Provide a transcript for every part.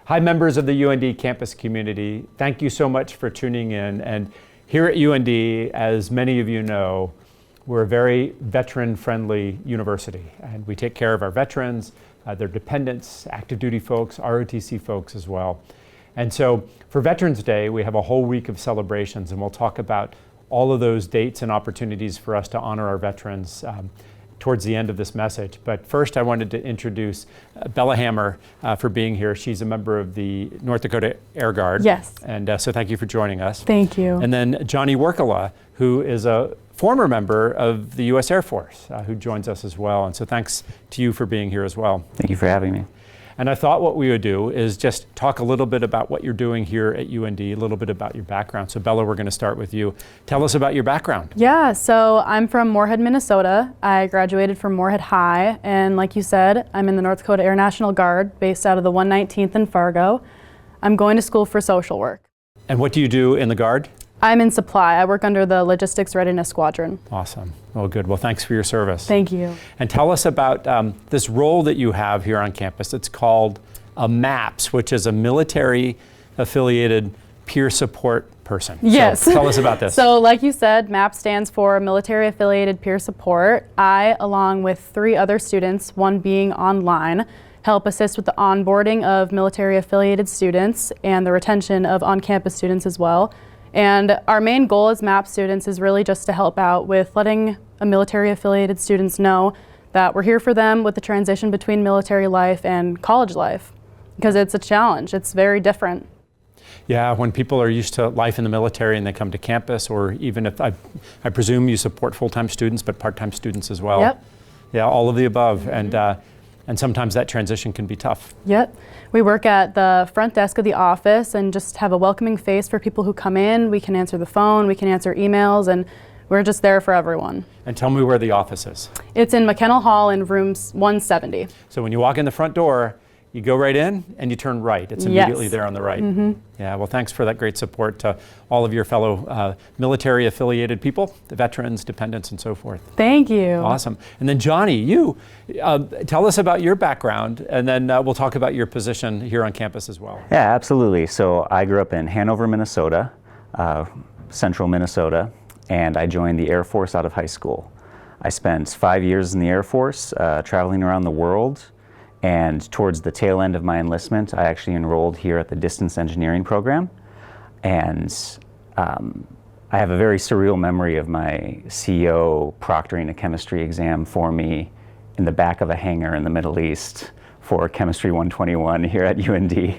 Hi, members of the UND campus community. Thank you so much for tuning in. And here at UND, as many of you know, we're a very veteran-friendly university. And we take care of our veterans, their dependents, active duty folks, ROTC folks as well. And so for Veterans Day, we have a whole week of celebrations, and we'll talk about all of those dates and opportunities for us to honor our veterans towards the end of this message. But first I wanted to introduce Bella Hammer for being here. She's a member of the North Dakota Air Guard. Yes. And so thank you for joining us. Thank you. And then Johnny Wirkkala, who is a former member of the U.S. Air Force, who joins us as well. And so thanks to you for being here as well. Thank you for having me. And I thought what we would do is just talk a little bit about what you're doing here at UND, a little bit about your background. So Bella, we're going to start with you. Tell us about your background. Yeah, so I'm from Moorhead, Minnesota. I graduated from Moorhead High, and like you said, I'm in the North Dakota Air National Guard, based out of the 119th in Fargo. I'm going to school for social work. And what do you do in the Guard? I'm in supply. I work under the Logistics Readiness Squadron. Awesome. Well, good. Well, thanks for your service. Thank you. And tell us about this role that you have here on campus. It's called a MAPS, which is a military-affiliated peer support person. Yes. So tell us about this. So like you said, MAPS stands for Military Affiliated Peer Support. I, along with 3 other students, one being online, help assist with the onboarding of military-affiliated students and the retention of on-campus students as well. And our main goal as MAP students is really just to help out with letting military-affiliated students know that we're here for them with the transition between military life and college life, because it's a challenge. It's very different. Yeah, when people are used to life in the military and they come to campus, or even if I presume you support full-time students, but part-time students as well. Yep. Yeah, all of the above. Mm-hmm. And sometimes that transition can be tough. Yep. We work at the front desk of the office and just have a welcoming face for people who come in. We can answer the phone, we can answer emails, and we're just there for everyone. And tell me where the office is. It's in McKennell Hall in room 170. So when you walk in the front door, you go right in and you turn right. It's immediately there on the right. Mm-hmm. Yeah, well, thanks for that great support to all of your fellow military affiliated people, the veterans, dependents, and so forth. Thank you. Awesome. And then Johnny, you tell us about your background, and then we'll talk about your position here on campus as well. Yeah, absolutely. So I grew up in Hanover, Minnesota, central Minnesota, and I joined the Air Force out of high school. I spent 5 years in the Air Force, traveling around the world. And towards the tail end of my enlistment, I actually enrolled here at the distance engineering program. And I have a very surreal memory of my CEO proctoring a chemistry exam for me in the back of a hangar in the Middle East for Chemistry 121 here at UND.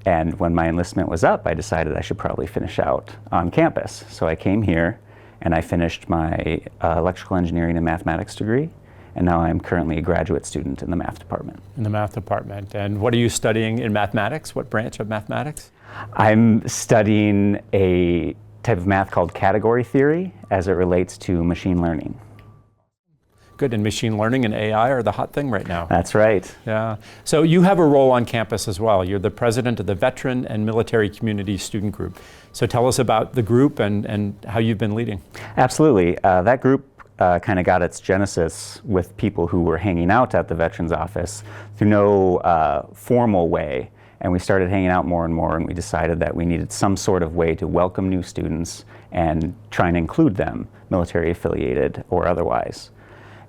And when my enlistment was up, I decided I should probably finish out on campus. So I came here and I finished my electrical engineering and mathematics degree. And now I'm currently a graduate student in the math department. In the math department. And what are you studying in mathematics? What branch of mathematics? I'm studying a type of math called category theory as it relates to machine learning. Good, and machine learning and AI are the hot thing right now. That's right. Yeah. So you have a role on campus as well. You're the president of the Veteran and Military Community Student Group. So tell us about the group and how you've been leading. Absolutely. That group kind of got its genesis with people who were hanging out at the Veterans Office through no formal way. And we started hanging out more and more, and we decided that we needed some sort of way to welcome new students and try and include them, military affiliated or otherwise.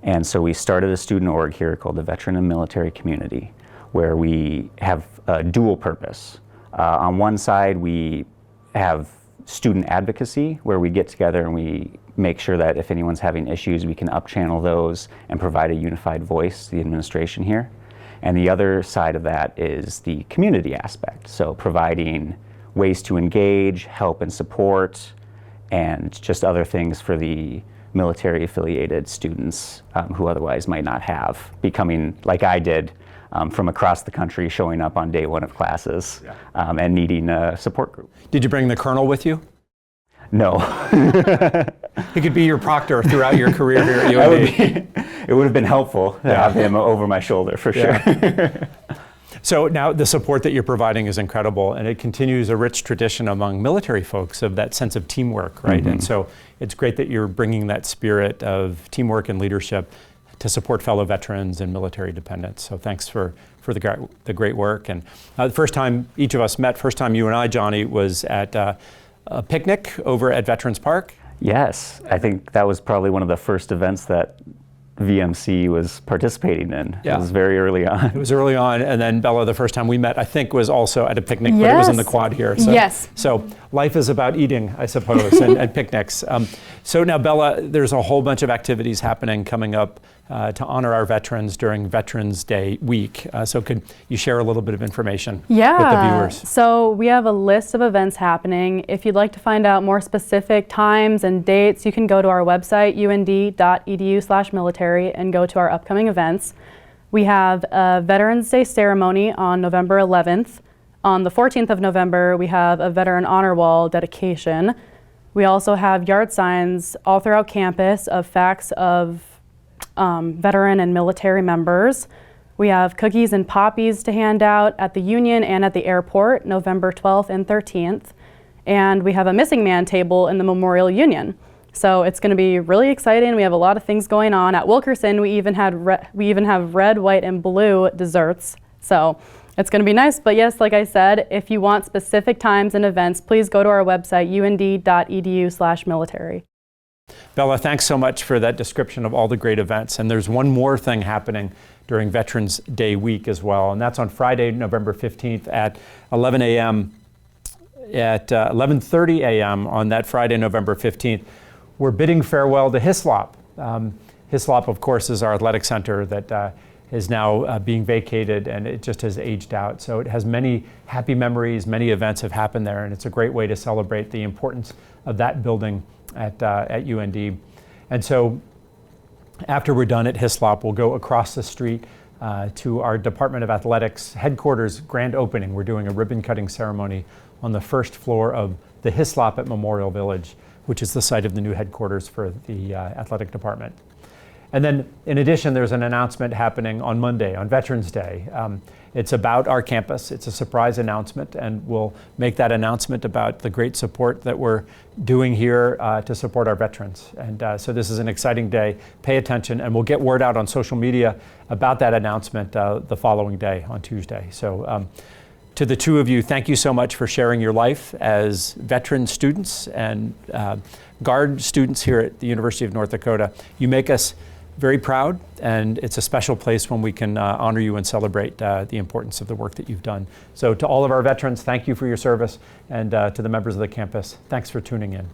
And so we started a student org here called the Veteran and Military Community, where we have a dual purpose. On one side, we have student advocacy, where we get together and we make sure that if anyone's having issues, we can up-channel those and provide a unified voice to the administration here. And the other side of that is the community aspect, so providing ways to engage, help and support, and just other things for the military-affiliated students who otherwise might not have, becoming, like I did, from across the country, showing up on day 1 of classes and needing a support group. Did you bring the colonel with you? No. He could be your proctor throughout your career here at UND. It would have been helpful to have him over my shoulder, for sure. So now the support that you're providing is incredible, and it continues a rich tradition among military folks of that sense of teamwork, right? Mm-hmm. And so it's great that you're bringing that spirit of teamwork and leadership to support fellow veterans and military dependents. So thanks for the great work. And the first time each of us met, first time you and I, Johnny, was at a picnic over at Veterans Park. Yes, I think that was probably one of the first events that VMC was participating in. Yeah. It was very early on. It was early on, and then Bella, the first time we met, I think was also at a picnic, but it was in the quad here. So, yes. So life is about eating, I suppose, and picnics. So now, Bella, there's a whole bunch of activities happening coming up to honor our veterans during Veterans Day week. So could you share a little bit of information with the viewers? So we have a list of events happening. If you'd like to find out more specific times and dates, you can go to our website, und.edu/military, and go to our upcoming events. We have a Veterans Day ceremony on November 11th. On the 14th of November, we have a Veteran Honor Wall dedication. We also have yard signs all throughout campus of facts of veteran and military members. We have cookies and poppies to hand out at the Union and at the airport, November 12th and 13th. And we have a missing man table in the Memorial Union. So it's going to be really exciting. We have a lot of things going on. At Wilkerson, we even have red, white, and blue desserts. So it's going to be nice. But yes, like I said, if you want specific times and events, please go to our website, und.edu/military. Bella, thanks so much for that description of all the great events. And there's one more thing happening during Veterans Day week as well, and that's on Friday, November 15th at 11 a.m. At 11:30 a.m. on that Friday, November 15th, we're bidding farewell to Hislop. Hislop, of course, is our athletic center that is now being vacated, and it just has aged out. So it has many happy memories, many events have happened there, and it's a great way to celebrate the importance of that building at UND. And so after we're done at Hislop, we'll go across the street to our Department of Athletics headquarters grand opening. We're doing a ribbon cutting ceremony on the first floor of the Hislop at Memorial Village, which is the site of the new headquarters for the athletic department. And then in addition, there's an announcement happening on Monday, on Veterans Day. It's about our campus. It's a surprise announcement, and we'll make that announcement about the great support that we're doing here to support our veterans. And so this is an exciting day. Pay attention, and we'll get word out on social media about that announcement the following day on Tuesday. So to the two of you, thank you so much for sharing your life as veteran students and Guard students here at the University of North Dakota. You make us very proud, and it's a special place when we can honor you and celebrate the importance of the work that you've done. So to all of our veterans, thank you for your service, and to the members of the campus, thanks for tuning in.